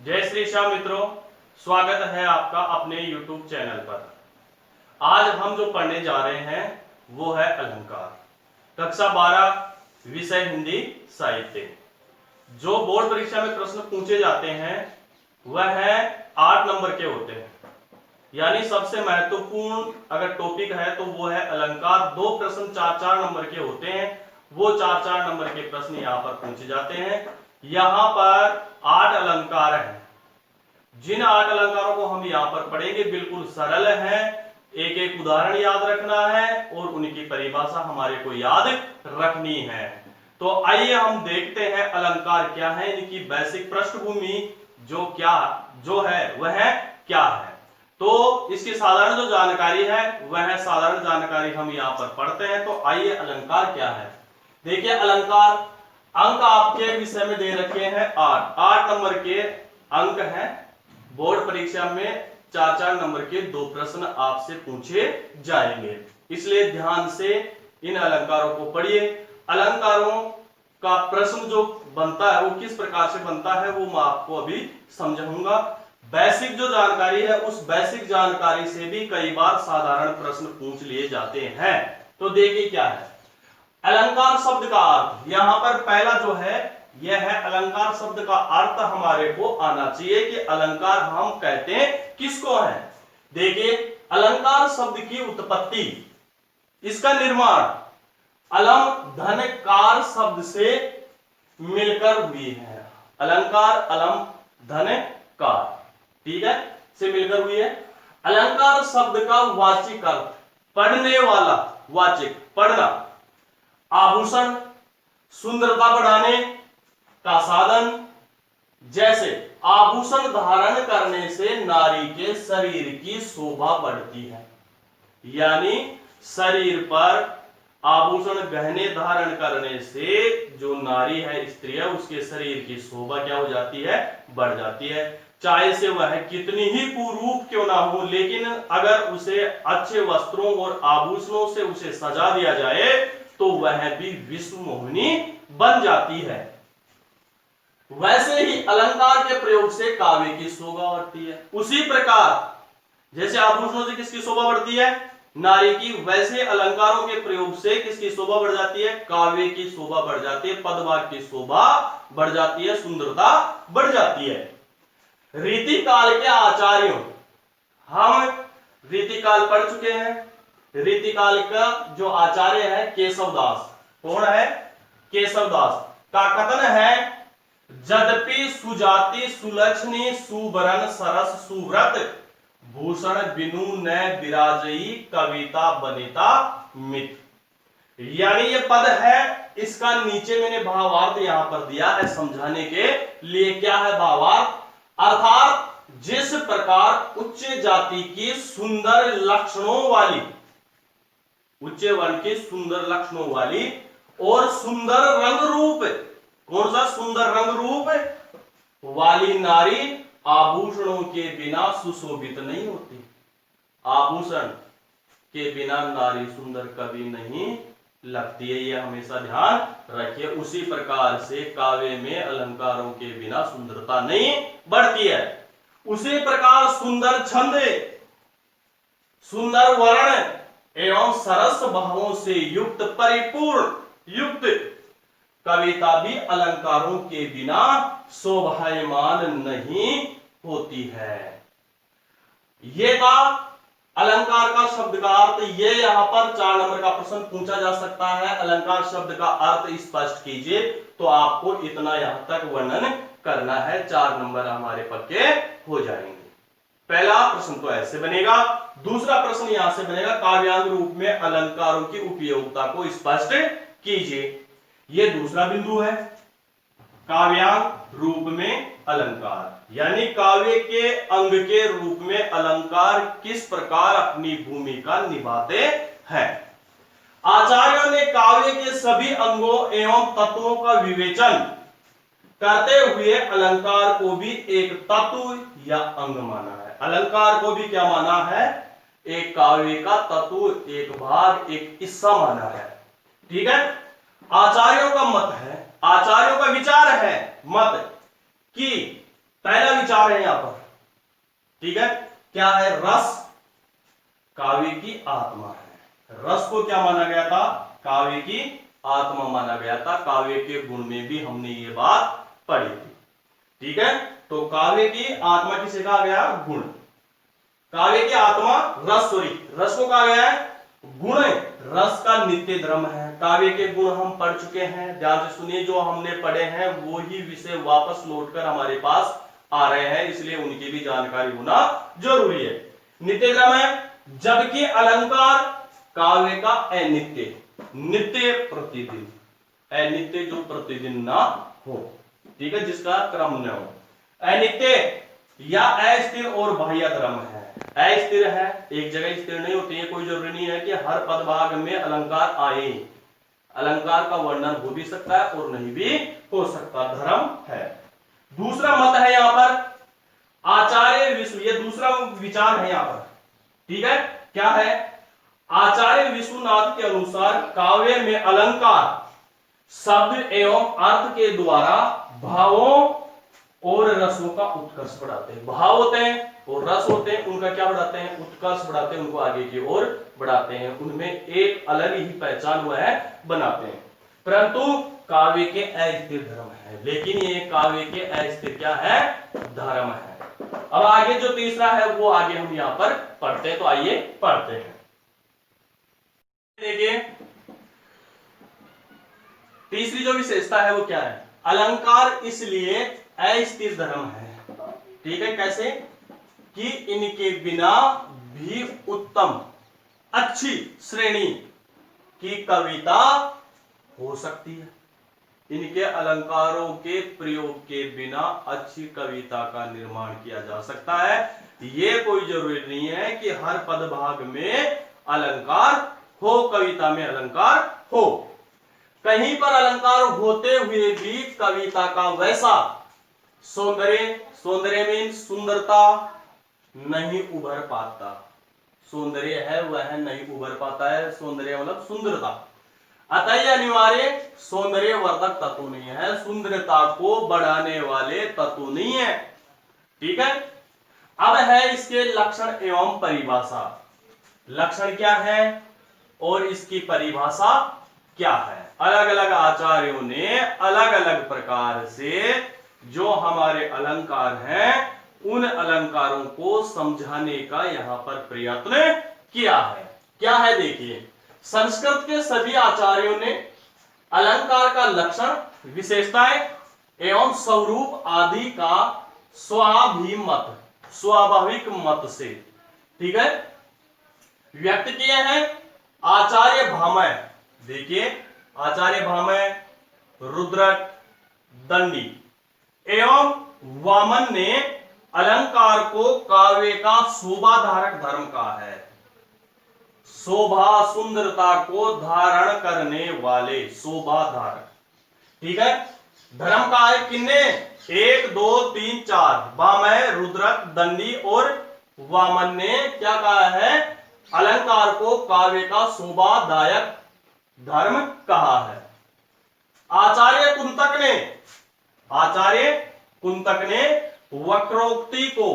जय श्री श्याम मित्रों, स्वागत है आपका अपने YouTube चैनल पर। आज हम जो पढ़ने जा रहे हैं वो है अलंकार, कक्षा 12 विषय हिंदी साहित्य। जो बोर्ड परीक्षा में प्रश्न पूछे जाते हैं वह है 8 नंबर के होते हैं, यानी सबसे महत्वपूर्ण अगर टॉपिक है तो वो है अलंकार। 2 प्रश्न 4-4 नंबर के होते हैं, वो 4-4 नंबर के प्रश्न यहाँ पर पूछे जाते हैं। यहाँ पर 8 अलंकार हैं। जिन 8 अलंकारों को हम यहाँ पर पढ़ेंगे बिल्कुल सरल है, एक एक उदाहरण याद रखना है और उनकी परिभाषा हमारे को याद रखनी है। तो आइए हम देखते हैं अलंकार क्या है, इनकी बेसिक पृष्ठभूमि जो है वह क्या है। तो इसकी साधारण जो जानकारी है वह साधारण जानकारी हम यहाँ पर पढ़ते हैं। तो आइए अलंकार क्या है। देखिए अलंकार अंक आपके विषय में दे रखे हैं 8 नंबर के अंक हैं। बोर्ड परीक्षा में 4-4 नंबर के 2 प्रश्न आपसे पूछे जाएंगे, इसलिए ध्यान से इन अलंकारों को पढ़िए। अलंकारों का प्रश्न जो बनता है वो किस प्रकार से बनता है वो मैं आपको अभी समझाऊंगा। बेसिक जो जानकारी है उस बेसिक जानकारी से भी कई बार साधारण प्रश्न पूछ लिए जाते हैं। तो देखिए क्या है अलंकार शब्द का अर्थ। यहां पर पहला जो है यह है अलंकार शब्द का अर्थ हमारे को आना चाहिए कि अलंकार हम कहते हैं किसको है। देखिए अलंकार शब्द की उत्पत्ति, इसका निर्माण अलम धन कार शब्द से मिलकर हुई है। अलंकार अलम धन कार, ठीक है, से मिलकर हुई है। अलंकार शब्द का वाचिक अर्थ पढ़ने वाला, वाचिक पढ़ना, आभूषण, सुंदरता बढ़ाने का साधन। जैसे आभूषण धारण करने से नारी के शरीर की शोभा बढ़ती है, यानी शरीर पर आभूषण गहने धारण करने से जो नारी है, स्त्री है, उसके शरीर की शोभा क्या हो जाती है, बढ़ जाती है। चाहे से वह कितनी ही कुरूप क्यों ना हो, लेकिन अगर उसे अच्छे वस्त्रों और आभूषणों से उसे सजा दिया जाए तो वह भी विश्व मोहिनी बन जाती है। वैसे ही अलंकार के प्रयोग से काव्य की शोभा बढ़ती है। उसी प्रकार जैसे आभूषणों से किसकी शोभा बढ़ती है, नारी की, वैसे अलंकारों के प्रयोग से किसकी शोभा बढ़ जाती है, काव्य की शोभा बढ़ जाती है, पदवाक्य की शोभा बढ़ जाती है, सुंदरता बढ़ जाती है। रीतिकाल के आचार्यों, हम रीतिकाल पढ़ चुके हैं। रीतिकाल का जो आचार्य है केशवदास, कौन है, केशवदास का कथन है यद्यपि सुजाति सुलक्षणी सुबरन सरस सुव्रत भूषण बिनु न विराजई कविता बनिता मित। यानी ये पद है, इसका नीचे मैंने भावार्थ यहां पर दिया है समझाने के लिए। क्या है भावार्थ, अर्थात जिस प्रकार उच्च जाति की सुंदर लक्षणों वाली, उच्च वर्ण की सुंदर लक्षणों वाली और सुंदर रंग रूप, कौन सा सुंदर रंग रूप वाली नारी आभूषणों के बिना सुशोभित नहीं होती। आभूषण के बिना नारी सुंदर कभी नहीं लगती है, यह हमेशा ध्यान रखिए। उसी प्रकार से काव्य में अलंकारों के बिना सुंदरता नहीं बढ़ती है। उसी प्रकार सुंदर छंद, सुंदर वर्ण एवं सरस भावों से युक्त परिपूर्ण युक्त कविता भी अलंकारों के बिना शोभायमान नहीं होती है। ये था अलंकार का शब्द का अर्थ। ये यहां पर 4 नंबर का प्रश्न पूछा जा सकता है, अलंकार शब्द का अर्थ स्पष्ट कीजिए। तो आपको इतना यहां तक वर्णन करना है, 4 नंबर हमारे पक्के हो जाएंगे। पहला प्रश्न तो ऐसे बनेगा। दूसरा प्रश्न यहां से बनेगा काव्यांग रूप में अलंकारों की उपयोगिता को स्पष्ट कीजिए। ये दूसरा बिंदु है, काव्यांग रूप में अलंकार, यानी काव्य के अंग के रूप में अलंकार किस प्रकार अपनी भूमिका निभाते हैं। आचार्यों ने काव्य के सभी अंगों एवं तत्वों का विवेचन करते हुए अलंकार को भी एक तत्व या अंग माना है। अलंकार को भी क्या माना है, एक काव्य का तत्व, एक भाग, एक हिस्सा माना है, ठीक है। आचार्यों का मत है, आचार्यों का विचार है, मत कि पहला विचार विचार है यहां पर, ठीक है। क्या है? रस काव्य की आत्मा है। रस को क्या माना गया था? काव्य की आत्मा माना गया था। काव्य के गुण में भी हमने ये बात पढ़ी थी, ठीक है। तो काव्य की आत्मा किसे कहा गया? गुण। काव्य की आत्मा रस, रस को कहा गया है गुण। रस का नित्य धर्म है। काव्य के गुण हम पढ़ चुके हैं, ध्यान से सुनिए। जो हमने पढ़े हैं वो ही विषय वापस लौटकर हमारे पास आ रहे हैं, इसलिए उनकी भी जानकारी होना जरूरी है। नित्य धर्म है, जबकि अलंकार काव्य का अनित्य, नित्य प्रतिदिन, अनित्य जो प्रतिदिन ना हो, ठीक है, जिसका क्रम न हो। अनित्य या अस्थिर और बाह्य धर्म है। अस्थिर है, एक जगह स्थिर नहीं होती है, कोई जरूरी नहीं है कि हर पद भाग में अलंकार आए। अलंकार का वर्णन हो भी सकता है और नहीं भी हो सकता, धर्म है। दूसरा मत है यहां पर आचार्य विश्व, ये दूसरा विचार है यहां पर, ठीक है। क्या है? आचार्य विश्वनाथ के अनुसार काव्य में अलंकार शब्द एवं अर्थ के द्वारा भावों और रसों का उत्कर्ष बढ़ाते हैं। भाव होते हैं और रस होते हैं, उनका क्या बढ़ाते हैं? उत्कर्ष बढ़ाते हैं, उनको आगे की ओर बढ़ाते हैं, उनमें एक अलग ही पहचान हुआ है बनाते हैं। परंतु काव्य के अस्थिर धर्म है, लेकिन ये काव्य के अस्थिर क्या है? धर्म है। अब आगे जो तीसरा है वो आगे हम यहां पर पढ़ते हैं, तो आइए पढ़ते हैं। देखिए तीसरी जो विशेषता है वो क्या है? अलंकार इसलिए अस्थिर धर्म है, ठीक है। कैसे? कि इनके बिना भी उत्तम अच्छी श्रेणी की कविता हो सकती है। इनके अलंकारों के प्रयोग के बिना अच्छी कविता का निर्माण किया जा सकता है। ये कोई जरूरी नहीं है कि हर पद भाग में अलंकार हो, कविता में अलंकार हो। कहीं पर अलंकार होते हुए भी कविता का वैसा सौंदर्य, सौंदर्य में सुंदरता नहीं उभर पाता। सौंदर्य है वह नहीं उभर पाता है, सौंदर्य मतलब सुंदरता। अतः अनिवार्य सौंदर्य वर्धक तत्व नहीं है, सुंदरता को बढ़ाने वाले तत्व नहीं है, ठीक है। अब है इसके लक्षण एवं परिभाषा। लक्षण क्या है और इसकी परिभाषा क्या है? अलग अलग आचार्यों ने अलग अलग प्रकार से जो हमारे अलंकार हैं उन अलंकारों को समझाने का यहां पर प्रयत्न किया है। क्या है? देखिए, संस्कृत के सभी आचार्यों ने अलंकार का लक्षण, विशेषताएं एवं स्वरूप आदि का स्वाभिमत, स्वाभाविक मत से, ठीक है, व्यक्त किए हैं। आचार्य भामय, देखिए आचार्य भामय, रुद्रक, दंडी एवं वामन ने अलंकार को काव्य का शोभाधारक धर्म कहा है। शोभा, सुंदरता को धारण करने वाले शोभाधारक, ठीक है, धर्म का है। किन्ने? 1 2 3 4 वामय, रुद्रक, दंडी और वामन ने क्या कहा है? अलंकार को काव्य का शोभादायक धर्म कहा है। आचार्य कुंतक ने वक्रोक्ति को,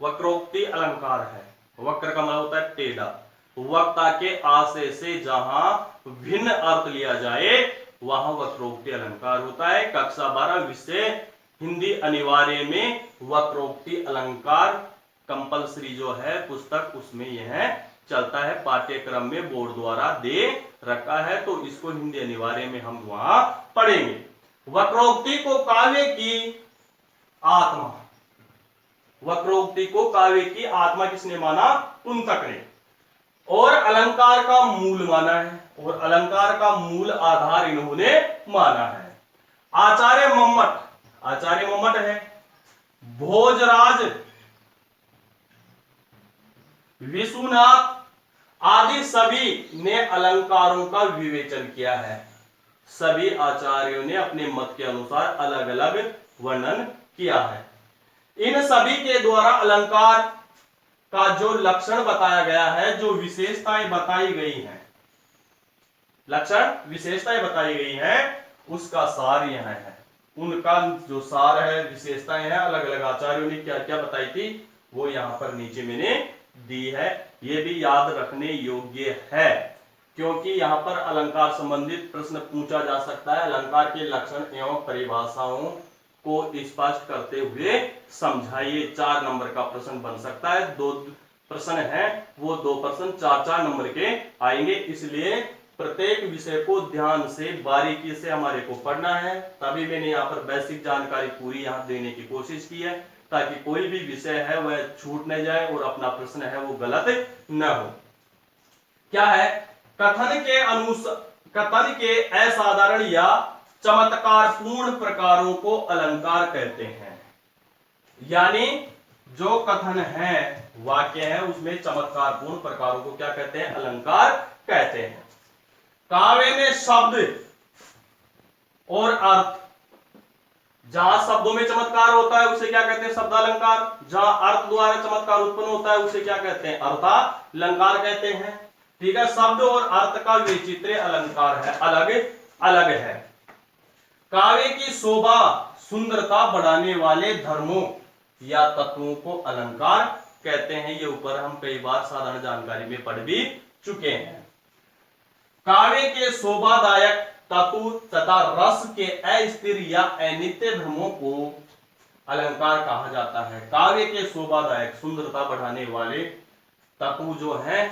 वक्रोक्ति अलंकार है, वक्र का मतलब होता है टेढ़ा, वक्ता के आशय से जहां भिन्न अर्थ लिया जाए वहां वक्रोक्ति अलंकार होता है। कक्षा 12 विषय हिंदी अनिवार्य में वक्रोक्ति अलंकार कंपलसरी जो है पुस्तक, उसमें यह चलता है, पाठ्यक्रम में बोर्ड द्वारा दे रखा है, तो इसको हिंदी अनिवार्य में हम वहां पढ़ेंगे। वक्रोक्ति को काव्य की आत्मा, वक्रोक्ति को काव्य की आत्मा किसने माना? कुंतक ने। और अलंकार का मूल माना है, और अलंकार का मूल आधार इन्होंने माना है। आचार्य मम्मट है, भोजराज, विश्वनाथ आदि सभी ने अलंकारों का विवेचन किया है। सभी आचार्यों ने अपने मत के अनुसार अलग अलग वर्णन किया है। इन सभी के द्वारा अलंकार का जो लक्षण बताया गया है, जो विशेषताएं बताई गई हैं, लक्षण विशेषताएं बताई गई हैं, उसका सार यह है। उनका जो सार है, विशेषताएं हैं, अलग अलग आचार्यों ने क्या क्या बताई थी, वो यहाँ पर नीचे मैंने दी है। ये भी याद रखने योग्य है, क्योंकि यहाँ पर अलंकार संबंधित प्रश्न पूछा जा सकता है। अलंकार के लक्षण एवं परिभाषाओं को स्पष्ट करते हुए समझाइए, 4 नंबर का प्रश्न बन सकता है। 2 प्रश्न है, वो 2 प्रश्न 4-4 नंबर के आएंगे, इसलिए प्रत्येक विषय को ध्यान से बारीकी से हमारे को पढ़ना है। तभी मैंने यहाँ पर बेसिक जानकारी पूरी यहाँ देने की कोशिश की है, ताकि कोई भी विषय है वह छूट न जाए और अपना प्रश्न है वो गलत न हो। क्या है, कथन के असाधारण या चमत्कार पूर्ण प्रकारों को अलंकार कहते हैं। यानी जो कथन है, वाक्य है, उसमें चमत्कार पूर्ण प्रकारों को क्या कहते हैं, अलंकार कहते हैं। काव्य में शब्द और अर्थ, जहां शब्दों में चमत्कार होता है उसे क्या कहते हैं, शब्दालंकार। जहां अर्थ द्वारा चमत्कार उत्पन्न होता है उसे क्या कहते हैं, अर्थालंकार कहते हैं। ठीक है, शब्द और अर्थ का विचित्र अलंकार है, अलग अलग है। काव्य की शोभा सुंदरता बढ़ाने वाले धर्मों या तत्वों को अलंकार कहते हैं। ये ऊपर हम कई बार साधारण जानकारी में पढ़ भी चुके हैं। काव्य के शोभादायक तत्व तथा रस के अस्थिर या अनित्य धर्मों को अलंकार कहा जाता है। काव्य के शोभादायक, सुंदरता बढ़ाने वाले तत्व जो हैं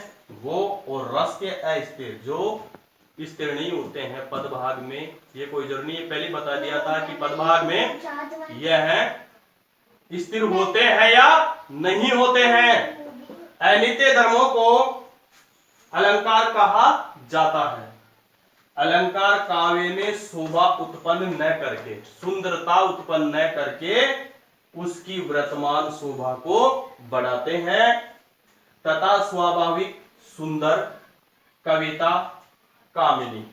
वो, और रस के अस्थिर, जो स्थिर नहीं होते हैं पदभाग में, ये कोई जरूरी नहीं, पहले बता दिया था कि पदभाग में यह है स्थिर होते हैं या नहीं होते हैं। अनित्य धर्मों को अलंकार कहा जाता है। अलंकार काव्य में शोभा उत्पन्न न करके, सुंदरता उत्पन्न न करके उसकी वर्तमान शोभा को बढ़ाते हैं तथा स्वाभाविक सुंदर कविता, कामिनी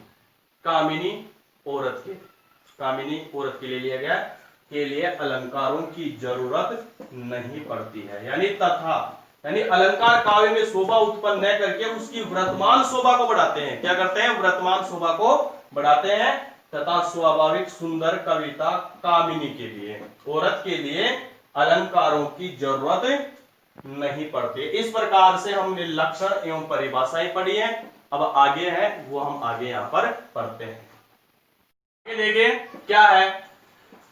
औरत के लिए लिया गया, के लिए अलंकारों की जरूरत नहीं पड़ती है। यानी अलंकार काव्य में शोभा उत्पन्न न करके उसकी वर्तमान शोभा को बढ़ाते हैं। क्या करते हैं, वर्तमान शोभा को बढ़ाते हैं तथा स्वाभाविक सुंदर कविता, कामिनी के लिए, औरत के लिए अलंकारों की जरूरत नहीं पड़ती। इस प्रकार से हमने लक्षण एवं परिभाषाएं पढ़ी है। अब आगे है वो हम आगे यहाँ पर पढ़ते हैं। देखिए क्या है,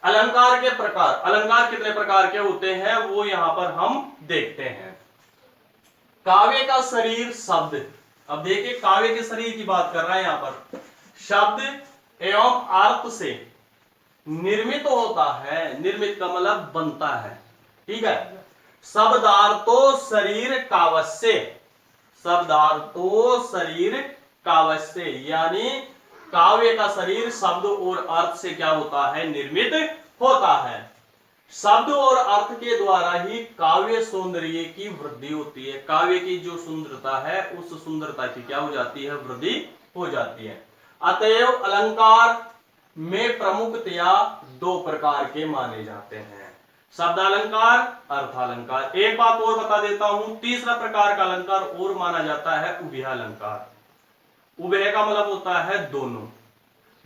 अलंकार के प्रकार। अलंकार कितने प्रकार के होते हैं वो यहां पर हम देखते हैं। काव्य का शरीर शब्द। अब देखिए काव्य के शरीर की बात कर रहा है यहां पर। शब्द एवं अर्थ से निर्मित होता है, निर्मित का मतलब बनता है। ठीक है, शब्दार्थो शरीर कावस्य, शब्दार्थो शरीर कावस्य, यानी काव्य का शरीर शब्द और अर्थ से क्या होता है, निर्मित होता है। शब्द और अर्थ के द्वारा ही काव्य सौंदर्य की वृद्धि होती है। काव्य की जो सुंदरता है उस सुंदरता की क्या हो जाती है, वृद्धि हो जाती है। अतएव अलंकार में प्रमुखतया 2 प्रकार के माने जाते हैं, शब्दालंकार, अर्थालंकार। एक बात और बता देता हूं, तीसरा प्रकार का अलंकार और माना जाता है उभयालंकार। उभय का मतलब होता है दोनों।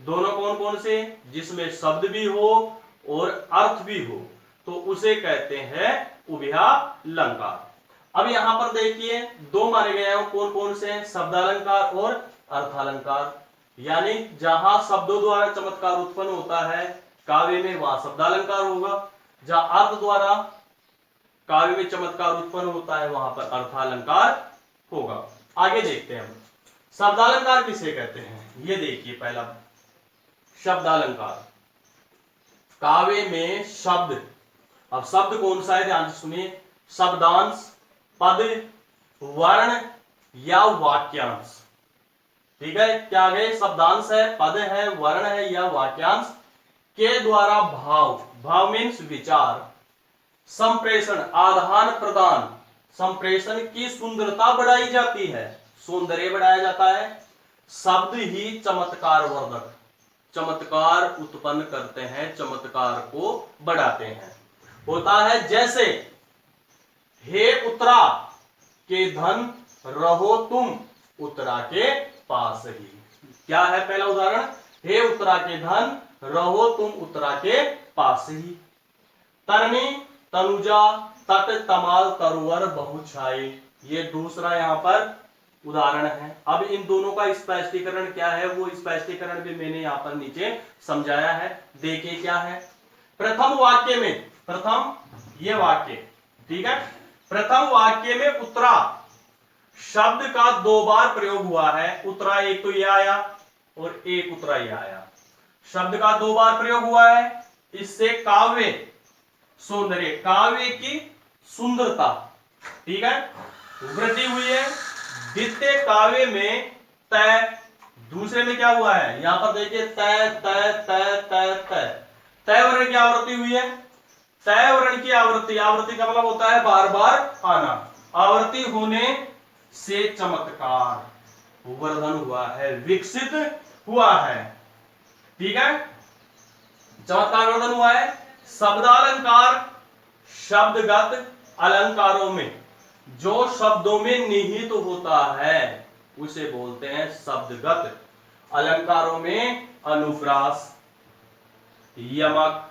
दोनों कौन कौन से, जिसमें शब्द भी हो और अर्थ भी हो, तो उसे कहते हैं उभयालंकार। अब यहां पर देखिए 2 माने गए हैं, कौन कौन से, शब्दालंकार और अर्थालंकार। यानी जहां शब्दों द्वारा चमत्कार उत्पन्न होता है काव्य में, वहां शब्दालंकार होगा। जहां अर्थ द्वारा काव्य में चमत्कार उत्पन्न होता है वहां पर अर्थालंकार होगा। आगे देखते हैं हम शब्दालंकार किसे कहते हैं। ये देखिए पहला शब्दालंकार, काव्य में शब्द। अब शब्द कौन सा है, ध्यान से सुनिए। शब्दांश, पद, वर्ण या वाक्यांश। ठीक है, क्या गए, शब्दांश है, पद है, वर्ण है या वाक्यांश के द्वारा भाव मीन्स विचार, संप्रेषण, आदान प्रदान, संप्रेषण की सुंदरता बढ़ाई जाती है, सौंदर्य बढ़ाया जाता है। शब्द ही चमत्कार वर्धक, चमत्कार उत्पन्न करते हैं, चमत्कार को बढ़ाते हैं। होता है जैसे, हे उत्तरा के धन रहो तुम उत्तरा के पास ही। क्या है पहला उदाहरण, हे उत्तरा के धन रहो तुम उत्तरा के पास ही। तरनी तनुजा तट तमाल तरुवर बहु छाए, ये दूसरा यहाँ पर उदाहरण है। अब इन दोनों का स्पष्टीकरण क्या है, वो स्पष्टीकरण भी मैंने यहाँ पर नीचे समझाया है। देखिए क्या है। प्रथम वाक्य में, प्रथम ये वाक्य, ठीक है, प्रथम वाक्य में उत्तरा शब्द का 2 बार प्रयोग हुआ है। उत्तरा एक तो ये आया और एक उत्तरा ये आया, शब्द का 2 बार प्रयोग हुआ है। इससे काव्य सौंदर्य, काव्य की सुंदरता, ठीक है, वृद्धि हुई है। द्वितीय काव्य में तय, दूसरे में क्या हुआ है, यहां पर देखिए तय तय तय तय तय, तय वर्ण की आवृत्ति हुई है। तय वर्ण की आवृत्ति, आवृत्ति का मतलब होता है बार बार आना, आवृत्ति होने से चमत्कार वर्धन हुआ है, विकसित हुआ है, ठीक है, चमत्कार वर्धन हुआ है। शब्दालंकार, शब्दगत अलंकारों में जो शब्दों में निहित होता है उसे बोलते हैं शब्दगत अलंकारों में अनुप्रास, यमक,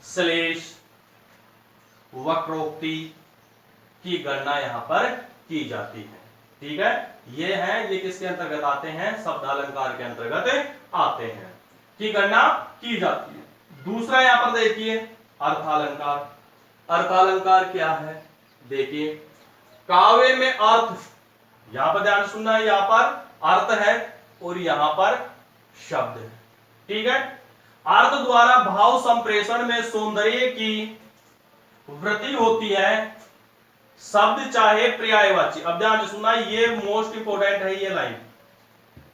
श्लेष, वक्रोक्ति की गणना यहां पर की जाती है, ठीक है। ये है, ये किसके अंतर्गत आते हैं, शब्दालंकार के अंतर्गत आते हैं, की गणना की जाती है। दूसरा यहां पर देखिए अर्थालंकार। अर्थालंकार क्या है, देखिए काव्य में अर्थ, यहां पर ध्यान सुनना है, यहां पर अर्थ है और यहां पर शब्द है, ठीक है। अर्थ द्वारा भाव संप्रेषण में सौंदर्य की वृद्धि होती है, शब्द चाहे पर्यायवाची। अब ध्यान सुनना, ये मोस्ट इंपोर्टेंट है ये लाइन,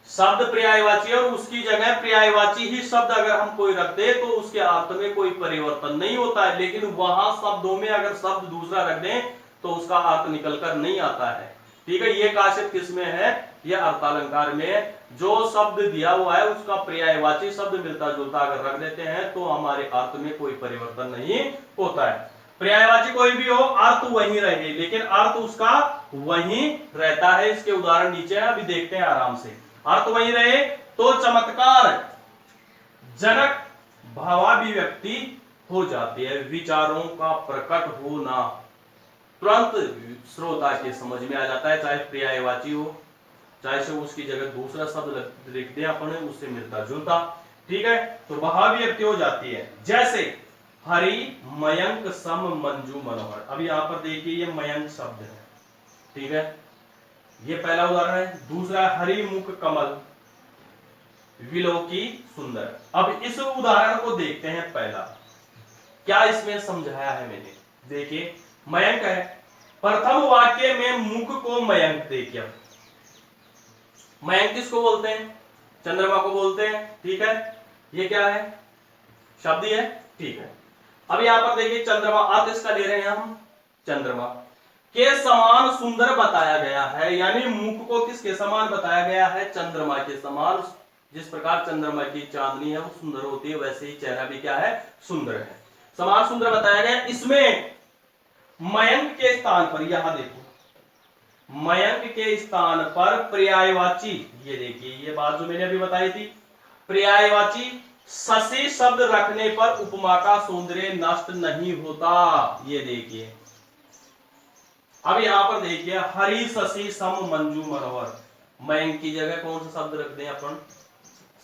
शब्द पर्यायवाची और उसकी जगह पर्यायवाची ही शब्द अगर हम कोई रख दे तो उसके अर्थ में कोई परिवर्तन नहीं होता है, लेकिन वहां शब्दों में अगर शब्द दूसरा रख दें तो उसका अर्थ निकलकर नहीं आता है, ठीक है। ये काशिफ किसमें है, ये अर्थालंकार में है। जो शब्द दिया हुआ है उसका पर्यायवाची शब्द मिलता जुलता अगर रख देते हैं तो हमारे अर्थ में कोई परिवर्तन नहीं होता है। पर्यायवाची कोई भी हो, अर्थ वही रहे, लेकिन अर्थ उसका वही रहता है। इसके उदाहरण नीचे है, अभी देखते हैं आराम से। अर्थ वही रहे तो चमत्कार जनक भावाभिव्यक्ति हो जाती है, विचारों का प्रकट होना तुरंत श्रोता के समझ में आ जाता है, चाहे पर्यायवाची हो चाहे से उसकी जगह दूसरा शब्द लिख दे अपन उससे मिलता जुलता, ठीक है, तो भावाभिव्यक्ति हो जाती है। जैसे हरि मयंक सम मंजू मनोहर। अब यहां पर देखिए ये मयंक शब्द है, ठीक है, ये पहला उदाहरण है। दूसरा हरि मुख कमल विलोकी सुंदर। अब इस उदाहरण को देखते हैं। पहला क्या इसमें समझाया है मैंने, देखिए मयंक है, प्रथम वाक्य में मुख को मयंक देखिए। मयंक किसको बोलते हैं, चंद्रमा को बोलते हैं, ठीक है, ये क्या है, शब्द है, ठीक है। अब यहां पर देखिए चंद्रमा, अर्थ इसका ले रहे हैं हम, चंद्रमा के समान सुंदर बताया गया है, यानी मुख को किसके समान बताया गया है, चंद्रमा के समान। जिस प्रकार चंद्रमा की चांदनी है वो सुंदर होती है, वैसे ही चेहरा भी क्या है, सुंदर है, समान सुंदर बताया गया। इसमें मयंक के स्थान पर, यहां देखो मयंक के स्थान पर पर्यायवाची, ये देखिए ये बात जो मैंने अभी बताई थी, पर्यायवाची शशि शब्द रखने पर उपमा का सौंदर्य नष्ट नहीं होता, ये देखिए। अब यहां पर देखिए हरि शशि सम मंजू मनोहर, मयंक की जगह कौन सा शब्द रख दें अपन,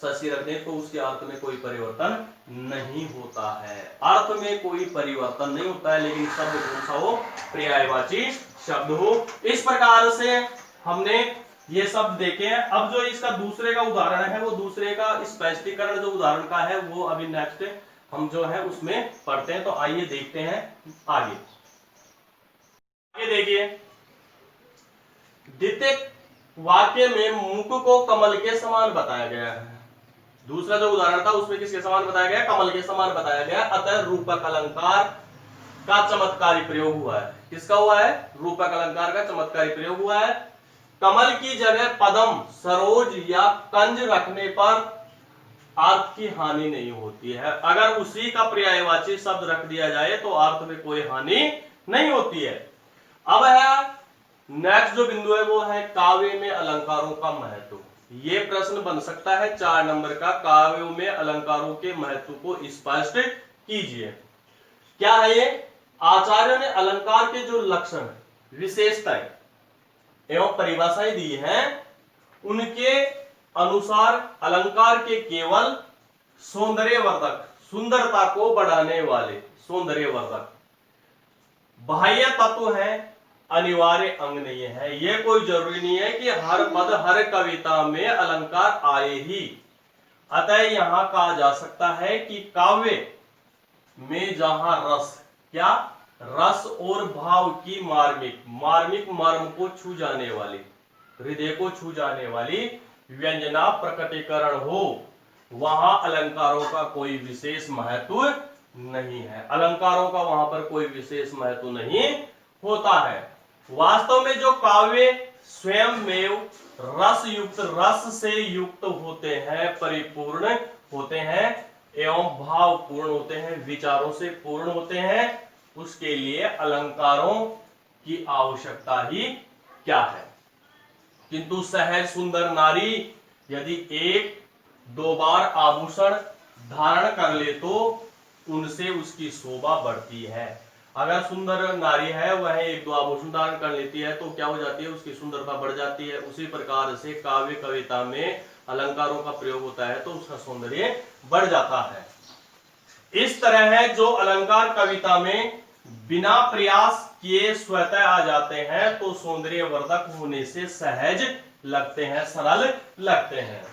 शशि रख दें, तो उसके अर्थ में कोई परिवर्तन नहीं होता है, अर्थ में कोई परिवर्तन नहीं होता है, लेकिन शब्द कौन सा हो, पर्यायवाची शब्द हो। इस प्रकार से हमने ये शब्द देखे हैं। अब जो इसका दूसरे का उदाहरण है, वो दूसरे का स्पष्टीकरण जो उदाहरण का है वो अभी नेक्स्ट हम जो है उसमें पढ़ते हैं, तो आइए देखते हैं आगे। ये देखिए द्वितीय वाक्य में मुख को कमल के समान बताया गया है, दूसरा जो उदाहरण था उसमें किसके समान बताया गया, कमल के समान बताया गया, अतः रूपक अलंकार का चमत्कारी प्रयोग हुआ है। किसका हुआ है, रूपक अलंकार का चमत्कारी प्रयोग हुआ है। कमल की जगह पदम, सरोज या कंज रखने पर अर्थ की हानि नहीं होती है, अगर उसी का पर्यायवाची शब्द रख दिया जाए तो अर्थ में कोई हानि नहीं होती है। अब है नेक्स्ट जो बिंदु है वो है काव्य में अलंकारों का महत्व। ये प्रश्न बन सकता है 4 नंबर का। काव्यों में अलंकारों के महत्व को स्पष्ट कीजिए। क्या है ये? आचार्यों ने अलंकार के जो लक्षण, विशेषताएं एवं परिभाषाएं दी हैं, उनके अनुसार अलंकार के केवल सौंदर्यवर्धक, सुंदरता को बढ़ाने वाले सौंदर्यवर्धक बाह्य तत्व है, अनिवार्य अंग नहीं है। यह कोई जरूरी नहीं है कि हर पद हर कविता में अलंकार आए ही। अतः यहां कहा जा सकता है कि काव्य में जहां रस, क्या रस और भाव की मार्मिक मर्म को छू जाने वाली, हृदय को छू जाने वाली व्यंजना प्रकटीकरण हो, वहां अलंकारों का कोई विशेष महत्व नहीं है। अलंकारों का वहां पर कोई विशेष महत्व नहीं होता है। वास्तव में जो काव्य स्वयं में रस से युक्त होते हैं, परिपूर्ण होते हैं एवं भावपूर्ण होते हैं, विचारों से पूर्ण होते हैं, उसके लिए अलंकारों की आवश्यकता ही क्या है। किंतु सहज सुंदर नारी यदि 1-2 बार आभूषण धारण कर ले तो उनसे उसकी शोभा बढ़ती है। अगर सुंदर नारी है, वह 1-2 आभूषण धारण कर लेती है तो क्या हो जाती है, उसकी सुंदरता बढ़ जाती है। उसी प्रकार से काव्य कविता में अलंकारों का प्रयोग होता है तो उसका सौंदर्य बढ़ जाता है। इस तरह है जो अलंकार कविता में बिना प्रयास किए स्वतः आ जाते हैं तो सौंदर्यवर्धक होने से सहज लगते हैं, सरल लगते हैं।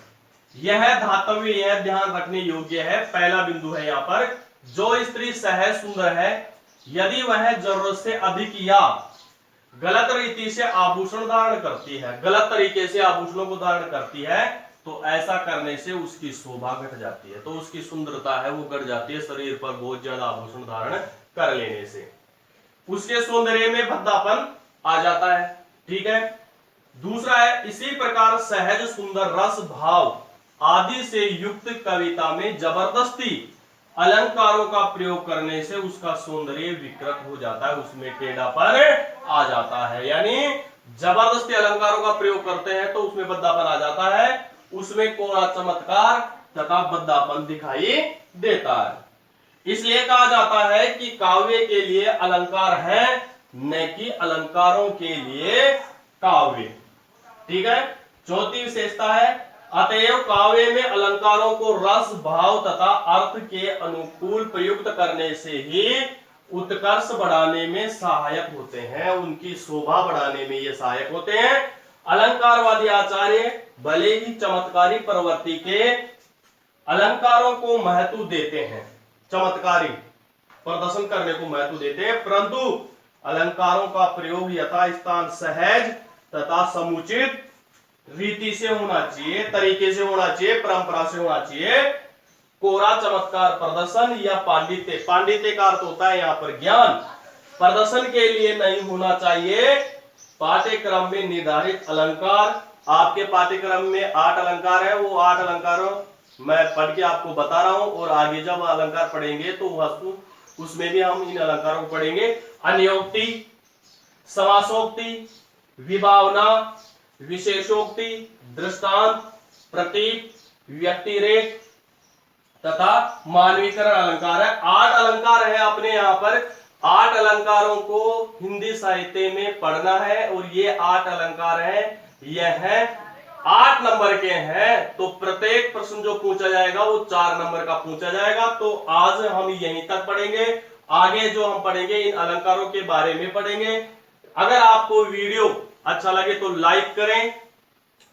यह धातव्य, यह ध्यान रखने योग्य है। पहला बिंदु है यहाँ पर, जो स्त्री सहज सुंदर है, यदि वह जरूरत से अधिक या गलत रीति से आभूषण धारण करती है, गलत तरीके से आभूषणों को धारण करती है, तो ऐसा करने से उसकी शोभा घट जाती है, तो उसकी सुंदरता है वो घट जाती है। शरीर पर बहुत ज्यादा आभूषण धारण कर लेने से उसके सौंदर्य में भद्दापन आ जाता है। ठीक है। दूसरा है, इसी प्रकार सहज सुंदर रस भाव आदि से युक्त कविता में जबरदस्ती अलंकारों का प्रयोग करने से उसका सौंदर्य विकृत हो जाता है, उसमें टेढ़ापन आ जाता है। यानी जबरदस्ती अलंकारों का प्रयोग करते हैं तो उसमें भद्दापन आ जाता है, उसमें कोरा चमत्कार तथा भद्दापन दिखाई देता है। इसलिए कहा जाता है कि काव्य के लिए अलंकार है, न कि अलंकारों के लिए काव्य। ठीक है। चौथी विशेषता है, अतएव काव्य में अलंकारों को रस भाव तथा अर्थ के अनुकूल प्रयुक्त करने से ही उत्कर्ष बढ़ाने में सहायक होते हैं, उनकी शोभा बढ़ाने में ये सहायक होते हैं। अलंकारवादी आचार्य भले ही चमत्कारी प्रवृत्ति के अलंकारों को महत्व देते हैं, चमत्कारी प्रदर्शन करने को महत्व देते हैं, परंतु अलंकारों का प्रयोग यथास्थान सहज तथा समुचित रीति से होना चाहिए, तरीके से होना चाहिए, परंपरा से होना चाहिए। कोरा चमत्कार प्रदर्शन या पांडित्य का अर्थ होता है यहाँ पर ज्ञान, प्रदर्शन के लिए नहीं होना चाहिए। पाठ्यक्रम में निर्धारित अलंकार, आपके पाठ्यक्रम में 8 अलंकार है, वो 8 अलंकारों मैं पढ़ के आपको बता रहा हूं, और आगे जब अलंकार पढ़ेंगे तो उसमें भी हम इन अलंकारों को पढ़ेंगे। अन्योक्ति, समासोक्ति, विभावना, विशेषोक्ति, दृष्टांत, प्रतीक, व्यक्तिरेख तथा मानवीकरण अलंकार है। 8 अलंकार है अपने यहाँ पर। 8 अलंकारों को हिंदी साहित्य में पढ़ना है, और ये 8 अलंकार है, यह 8 नंबर के हैं। तो प्रत्येक प्रश्न जो पूछा जाएगा वो 4 नंबर का पूछा जाएगा। तो आज हम यहीं तक पढ़ेंगे, आगे जो हम पढ़ेंगे इन अलंकारों के बारे में पढ़ेंगे। अगर आपको वीडियो अच्छा लगे तो लाइक करें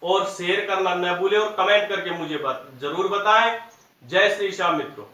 और शेयर करना न भूलें, और कमेंट करके मुझे जरूर बताएं। जय श्री श्याम मित्रों।